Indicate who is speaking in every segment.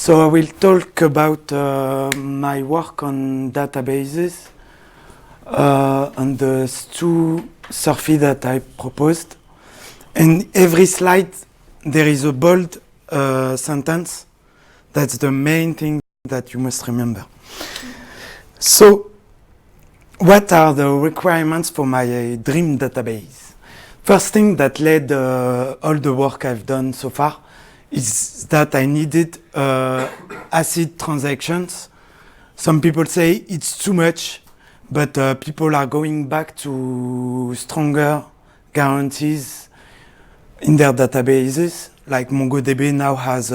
Speaker 1: So I will talk about my work on databases and the two survey that I proposed. In every slide there is a bold sentence. That's the main thing that you must remember. So what are the requirements for my dream database? First thing that led all the work I've done so far is that I needed ACID transactions. Some people say it's too much, but people are going back to stronger guarantees in their databases, like MongoDB now has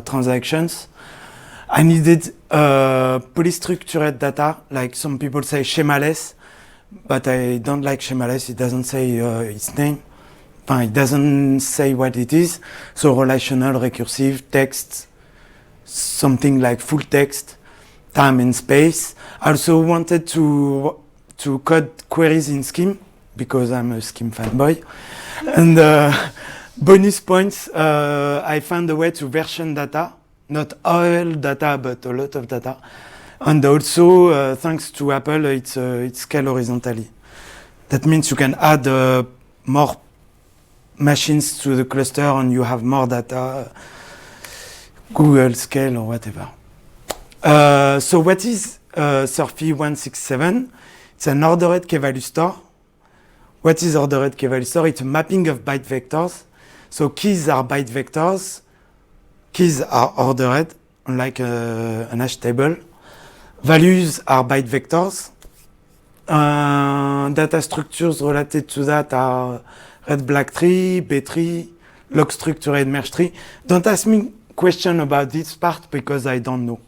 Speaker 1: transactions. I needed polystructured data, like some people say schemaless, but I don't like schemaless, it doesn't say its name. It doesn't say what it is. So relational, recursive, text, something like full text, time and space. I also wanted to code queries in Scheme, because I'm a Scheme fanboy. And bonus points, I found a way to version data, not all data, but a lot of data. And also, thanks to Apple, it's scaled horizontally. That means you can add more machines to the cluster and you have more data, Google scale or whatever. So what is Surfy 167? It's an ordered key-value store. What is ordered key-value store? It's a mapping of byte vectors. So keys are byte vectors. Keys are ordered, unlike an hash table. Values are byte vectors. Data structures related to that are red black tree, B tree, log structured merge tree. Don't ask me question about this part because I don't know.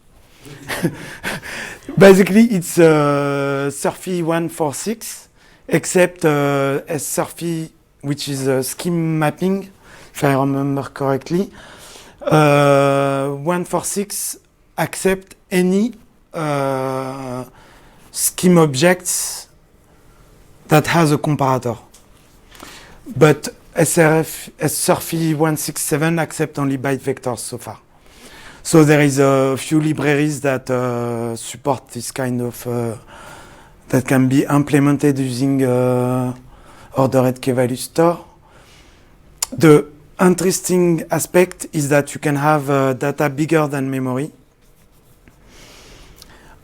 Speaker 1: Basically, it's Surfy 146, except Surfy, which is a scheme mapping, if I remember correctly. 146 accept any scheme objects that has a comparator. But Surfy 167 accept only byte vectors so far. So there is a few libraries that support this kind of, that can be implemented using ordered key-value store. The interesting aspect is that you can have data bigger than memory.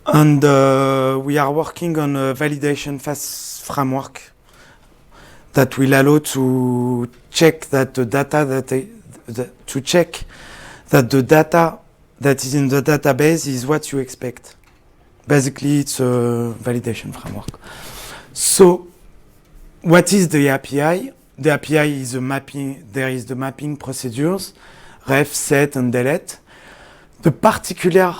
Speaker 1: And we are working on a validation fast framework that will allow to check that the data that is in the database is what you expect. Basically, it's a validation framework. So, what is the API? The API is a mapping. There is the mapping procedures, ref, set, and delete. The particular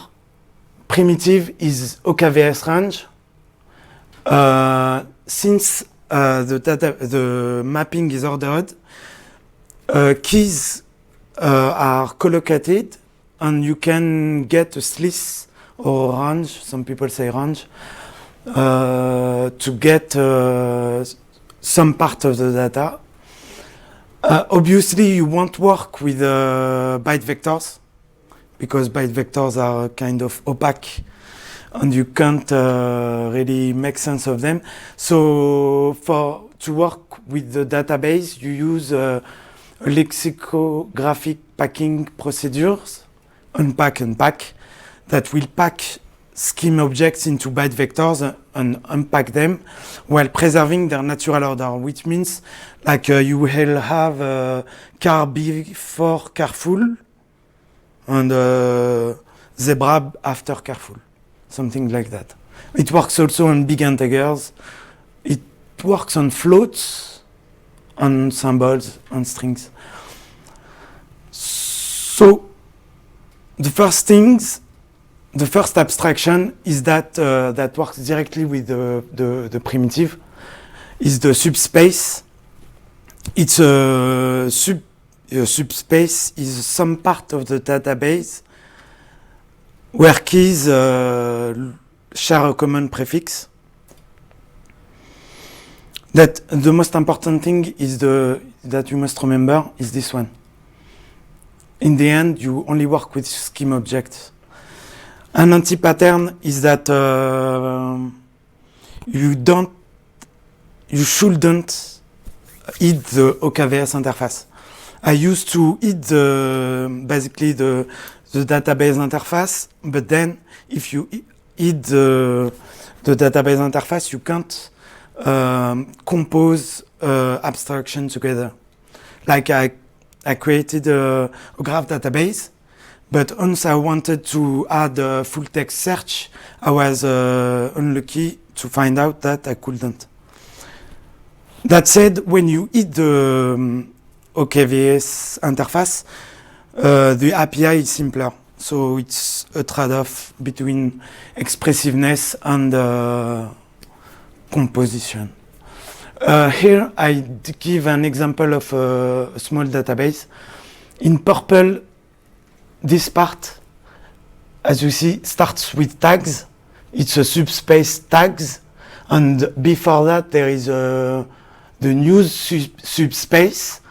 Speaker 1: primitive is OKVS range. Since the mapping is ordered, keys are collocated, and you can get a slice or range, some people say range, to get some part of the data. Obviously, you won't work with byte vectors, because byte vectors are kind of opaque, and you can't really make sense of them. So to work with the database, you use lexicographic packing procedures, unpack and pack, that will pack scheme objects into byte vectors and unpack them while preserving their natural order, which means like you will have car before careful and zebra after careful, something like that. It works also on big integers. It works on floats, on symbols, on strings. So the first abstraction is that that works directly with the primitive, is the subspace. It's a subspace is some part of the database where keys share a common prefix. That the most important thing is that you must remember is this one. in the end, you only work with scheme objects. An anti-pattern is that you shouldn't eat the OKVS interface. I used to eat basically the database interface, but then if you eat the database interface, you can't compose abstraction together. Like I created a graph database, but once I wanted to add a full text search, I was unlucky to find out that I couldn't. That said, when you eat the OKVS interface, the API is simpler. So it's a trade-off between expressiveness and composition. Here I give an example of a small database. In purple, this part, as you see, starts with tags. It's a subspace tags. And before that, there is the news subspace.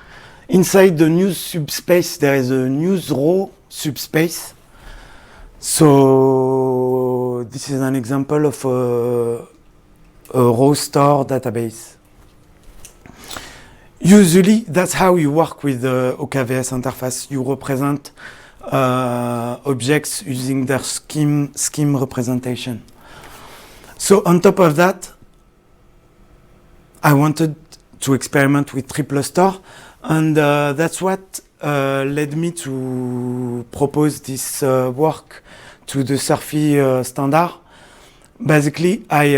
Speaker 1: Inside the news subspace, there is a news row subspace. So this is an example of a row store database. Usually, that's how you work with the OKVS interface. You represent objects using their scheme representation. So on top of that, I wanted to experiment with triple store, and that's what led me to propose this work to the Surfy standard. Basically, I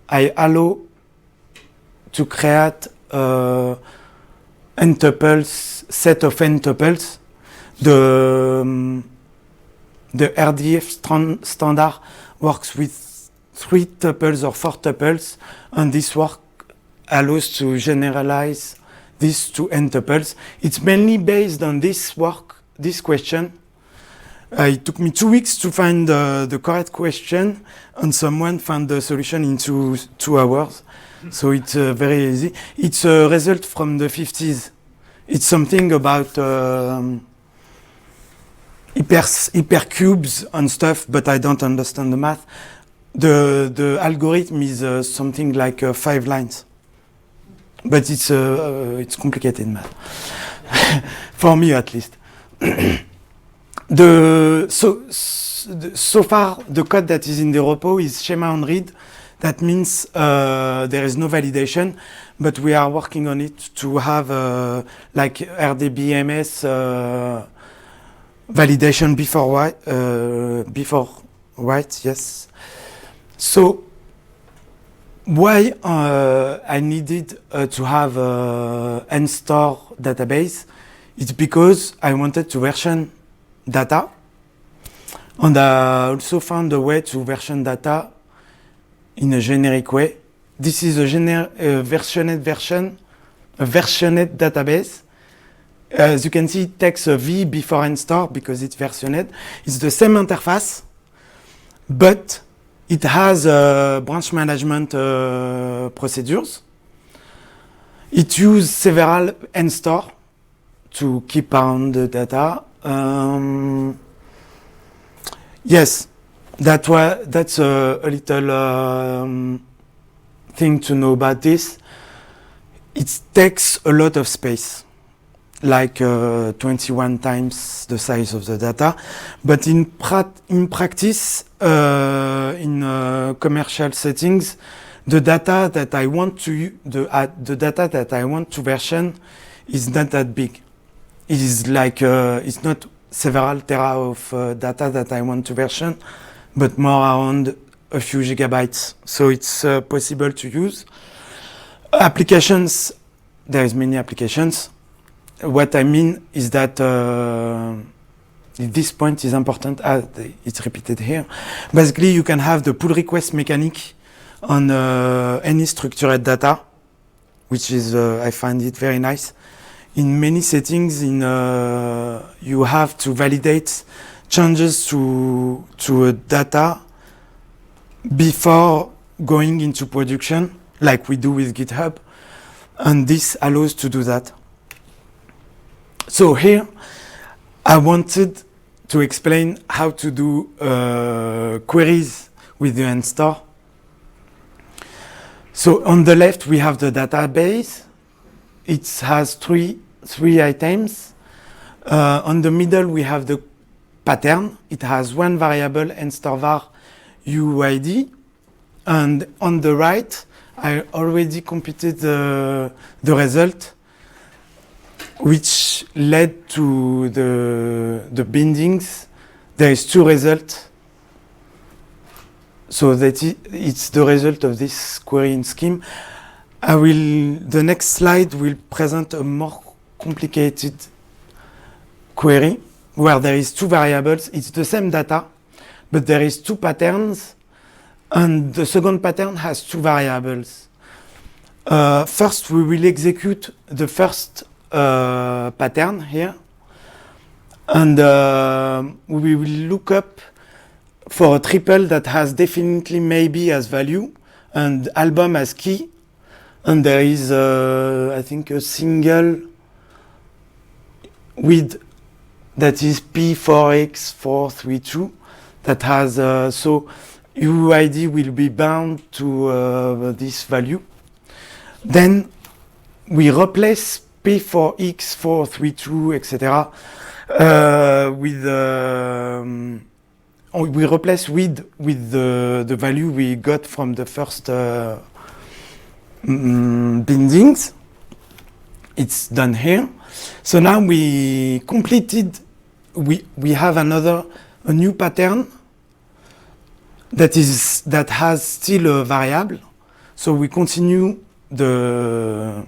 Speaker 1: allow to create n tuples, set of n tuples. The RDF standard works with 3 tuples or 4 tuples, and this work allows to generalize this to n tuples. It's mainly based on this work, this question. It took me 2 weeks to find the correct question, and someone found the solution in 2 hours. So it's very easy. It's a result from the 50s. It's something about hypercubes and stuff, but I don't understand the math. The algorithm is something like 5 lines, but it's complicated math for me at least. So far, the code that is in the repo is schema on read. That means there is no validation, but we are working on it to have like RDBMS validation before write, yes. So why I needed to have NSTOR database? It's because I wanted to version data, and I also found a way to version data in a generic way. This is a versioned database. As you can see, it takes a V before NSTOR because it's versioned. It's the same interface, but it has branch management procedures. It uses several NSTOR to keep on the data. Yes, that's a little thing to know about this. It takes a lot of space, like 21 times the size of the data. But in practice, in commercial settings, the data that I want to version is not that big. It is like it's not several tera of data that I want to version, but more around a few gigabytes. So it's possible to use. Applications, there is many applications. What I mean is that this point is important, as it's repeated here. Basically, you can have the pull request mechanic on any structured data, which is, I find it very nice. In many settings, you have to validate changes to a data before going into production, like we do with GitHub, and this allows to do that. So here, I wanted to explain how to do queries with the NSTAR. So on the left, we have the database. It has three items. On the middle, we have the pattern. It has one variable, nstarvar UID. And on the right, I already computed the result, which led to the bindings. There is two results. So that it's the result of this querying scheme. The next slide will present a more complicated query where there is two variables. It's the same data, but there is two patterns, and the second pattern has two variables. First, we will execute the first pattern here, and we will look up for a triple that has definitely maybe as value and album as key, and there is I think a single with that is P4X432 that has so UID will be bound to this value. Then we replace P4X432 etc. With we replace with the value we got from the first bindings. It's done here. So now we completed. We have a new pattern that has still a variable. So we continue the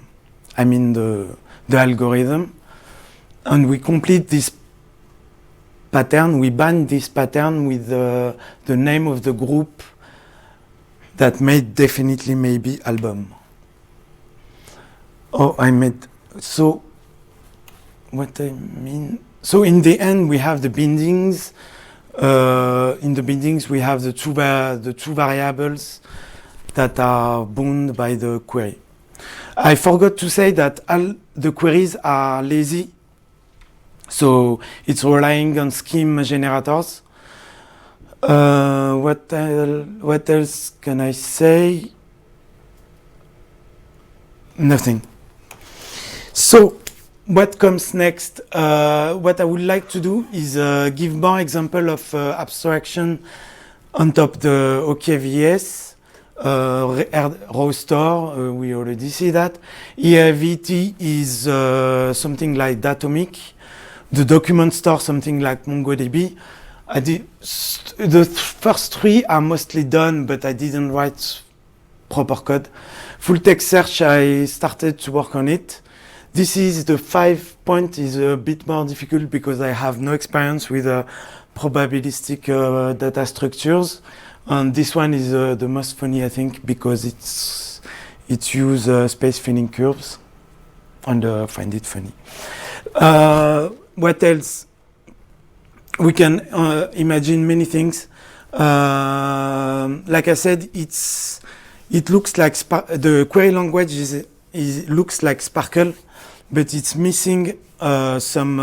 Speaker 1: algorithm, and we complete this pattern. We bind this pattern with the name of the group that made definitely maybe album. So what I mean. So in the end, we have the bindings. In the bindings, we have the two variables that are bound by the query. I forgot to say that all the queries are lazy. So it's relying on scheme generators. What else can I say? Nothing. So what comes next? What I would like to do is give more example of abstraction on top the OKVS, row store. We already see that. EAVT is something like Datomic. The document store, something like MongoDB. The first three are mostly done, but I didn't write proper code. Full text search, I started to work on it. This is the 5 point is a bit more difficult because I have no experience with probabilistic data structures. And this one is the most funny, I think, because it uses space filling curves, and I find it funny. What else? We can imagine many things. Like I said, it looks like the query language looks like Sparkle, but it's missing some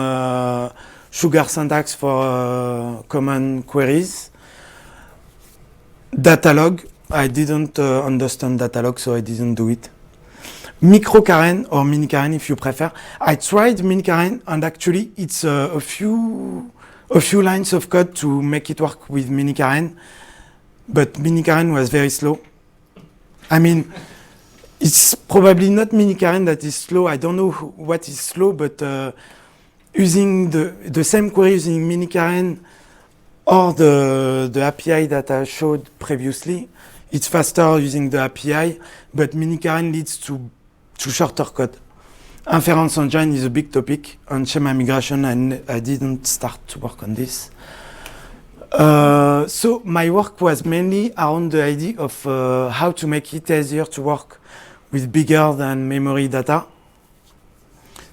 Speaker 1: sugar syntax for common queries. Datalog, I didn't understand Datalog, so I didn't do it. Microkaren or Minikaren, if you prefer. I tried Minikaren, and actually it's a few lines of code to make it work with Minikaren, but Minikaren was very slow. I mean, it's probably not Minikaren that is slow. I don't know what is slow, but using the same query using Minikaren or the API that I showed previously, it's faster using the API, but Minikaren leads to shorter code. Inference engine is a big topic. On schema migration, I didn't start to work on this. So my work was mainly around the idea of how to make it easier to work with bigger than memory data.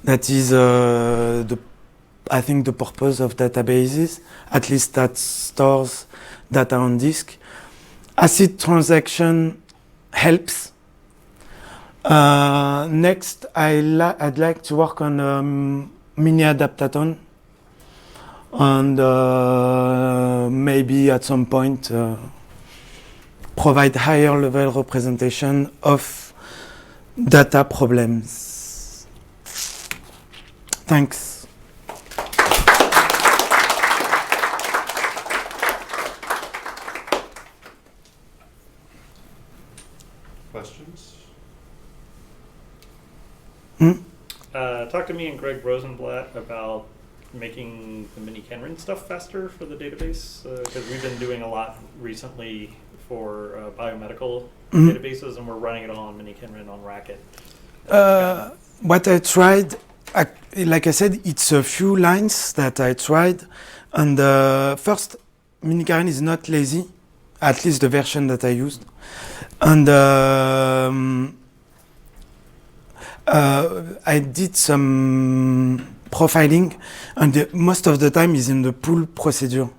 Speaker 1: That is, I think, the purpose of databases, at least that stores data on disk. ACID transaction helps. Next, I'd like to work on mini adaptaton, and maybe at some point provide higher level representation of data problems. Thanks.
Speaker 2: Questions?
Speaker 3: Talk to me and Greg Rosenblatt about making the mini-Kenrin stuff faster for the database, because we've been doing a lot recently for biomedical databases, and we're running it all on mini-Kenrin on Racket.
Speaker 1: What I tried, like I said, it's a few lines that I tried. And first, mini-Kenrin is not lazy, at least the version that I used. And I did some profiling, and most of the time is in the pull procedure.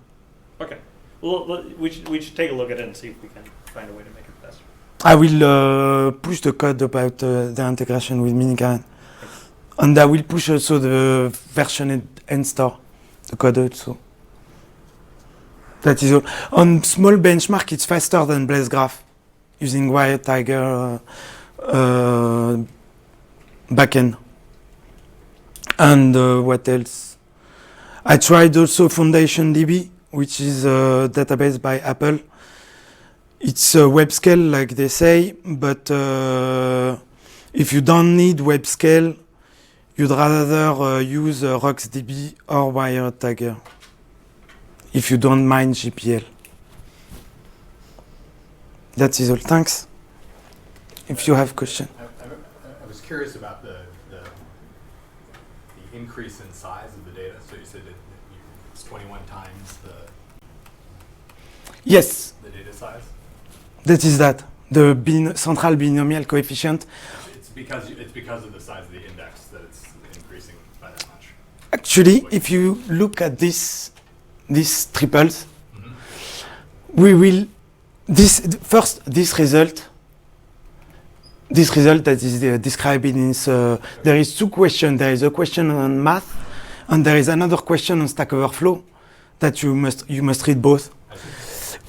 Speaker 3: Okay. Well, we should take a look at it and see if we can find a way to make it faster.
Speaker 1: I will push the code about the integration with mini-Kenrin. And I will push also the version and store, the code also. That is all. On small benchmark, it's faster than Blaze Graph, using WiredTiger backend. And what else? I tried also FoundationDB, which is a database by Apple. It's a web scale, like they say, but if you don't need web scale, you'd rather use RocksDB or WiredTiger, if you don't mind GPL. That is all. Thanks. If you have question.
Speaker 4: I was curious about the increase in size of the data. So you said that it's 21 times
Speaker 1: Yes,
Speaker 4: the data size.
Speaker 1: that is that. The central binomial coefficient.
Speaker 4: It's because of the size of the index that it's increasing by that much.
Speaker 1: Actually, if you look at these triples, we will this result that is described in there is two questions. There is a question on math, and there is another question on Stack Overflow that you must read both.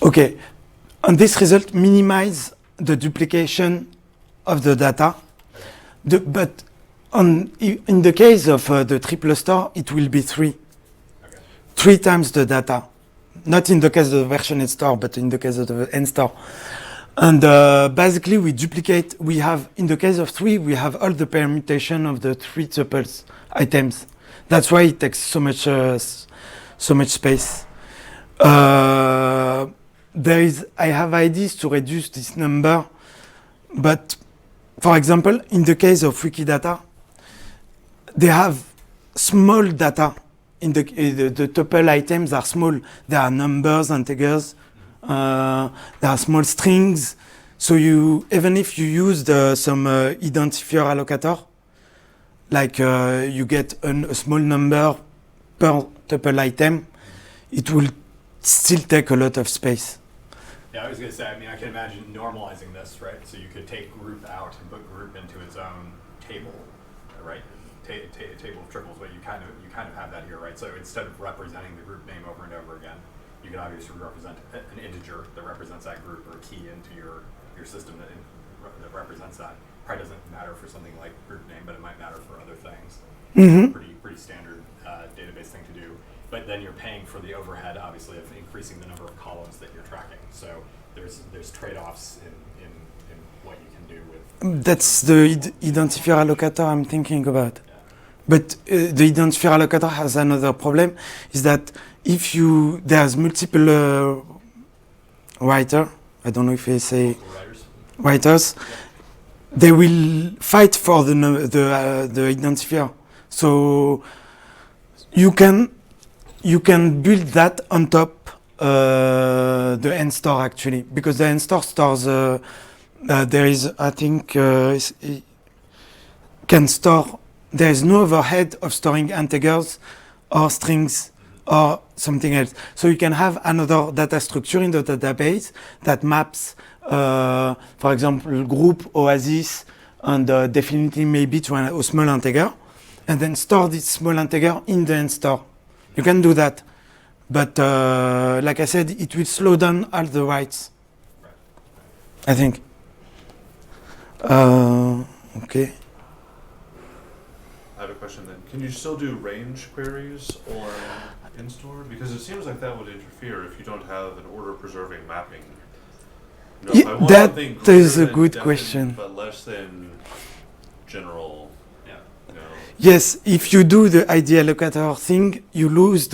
Speaker 1: Okay, and this result minimize the duplication of the data, but in the case of the triple store, it will be 3 times the data. Not in the case of the version and store, but in the case of the end store. And basically, we have, in the case of 3, we have all the permutation of the 3 tuples items. That's why it takes so much space. I have ideas to reduce this number, but for example, in the case of Wikidata, they have small data. The tuple items are small. There are numbers, integers. There are small strings. So even if you use some identifier allocator, like you get a small number per tuple item, it will still take a lot of space.
Speaker 4: Yeah, I was going to say, I can imagine normalizing this, right? So you could take group out and put group into its own table, right? Table of triples, but you kind of have that here, right? So instead of representing the group name over and over again, you can obviously represent an integer that represents that group, or a key into your system that represents that. Probably doesn't matter for something like group name, but it might matter for other things. Pretty standard database thing to do. But then you're paying for the overhead, obviously, of increasing the number of columns that you're tracking. So there's trade-offs in what you can do with.
Speaker 1: That's the identifier allocator I'm thinking about. But the identifier allocator has another problem, is that if there's multiple writer, I don't know if I say writers, they will fight for the identifier. So you can build that on top the end store, actually, because the end store stores there is, I think, can store. There is no overhead of storing integers or strings or something else. So you can have another data structure in the database that maps, for example, group, Oasis, and definitely maybe to a small integer. and then store this small integer in the end store. You can do that. But like I said, it will slow down all the writes, I think. Okay.
Speaker 2: I have a question then. Can you still do range queries on in-store? Because it seems like that would interfere if you don't have an order-preserving mapping. You know, if I want
Speaker 1: That
Speaker 2: something
Speaker 1: is
Speaker 2: greater
Speaker 1: a
Speaker 2: than
Speaker 1: good
Speaker 2: definite
Speaker 1: question.
Speaker 2: But less than general, you know.
Speaker 1: Yes, if you do the ID allocator thing, you lose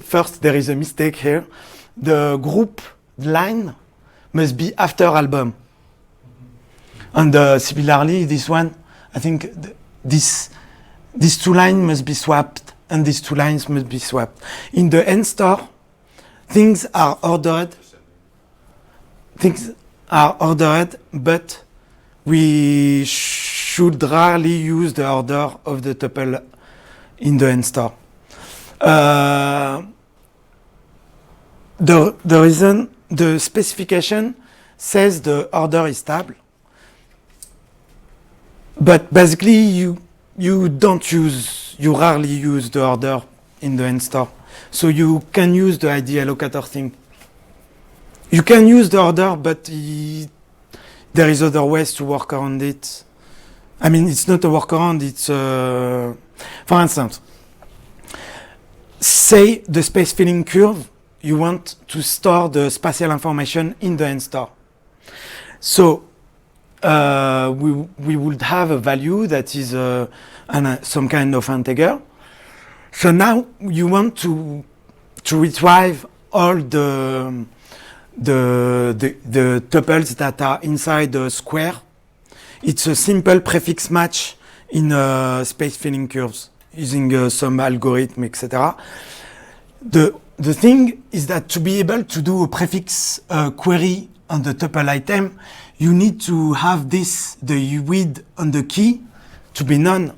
Speaker 1: first, there is a mistake here. The group line must be after album. And similarly, this one, I think these two lines must be swapped, and these two lines must be swapped. In the end store, things are ordered, but we should rarely use the order of the tuple in the end store. The reason, the specification says the order is stable, but basically you rarely use the order in the end store. So you can use the ID allocator thing. You can use the order, but there is other ways to work around it. I mean, it's not a workaround, it's, for instance, say the space filling curve, you want to store the spatial information in the end store. So we would have a value that is some kind of integer. So now you want to retrieve all the tuples that are inside the square. It's a simple prefix match in space filling curves using some algorithm, etc. The thing is that to be able to do a prefix query on the tuple item, you need to have the width on the key to be none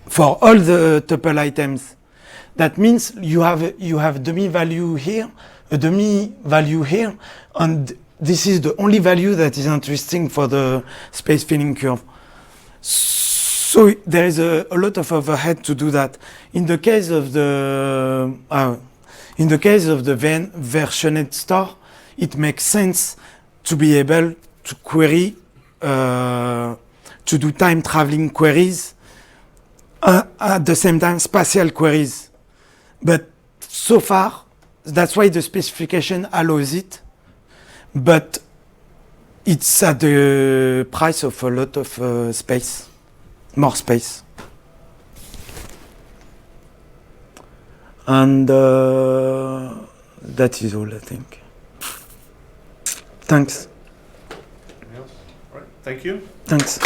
Speaker 1: for all the tuple items. That means you have dummy value here, a dummy value here, and this is the only value that is interesting for the space filling curve. So there is a lot of overhead to do that. In the case of the versioned store, it makes sense to be able to query, to do time traveling queries, at the same time spatial queries. But so far, that's why the specification allows it, but it's at the price of a lot of space, more space. And that is all, I think. Thanks.
Speaker 2: Anything else? All right, thank you.
Speaker 1: Thanks.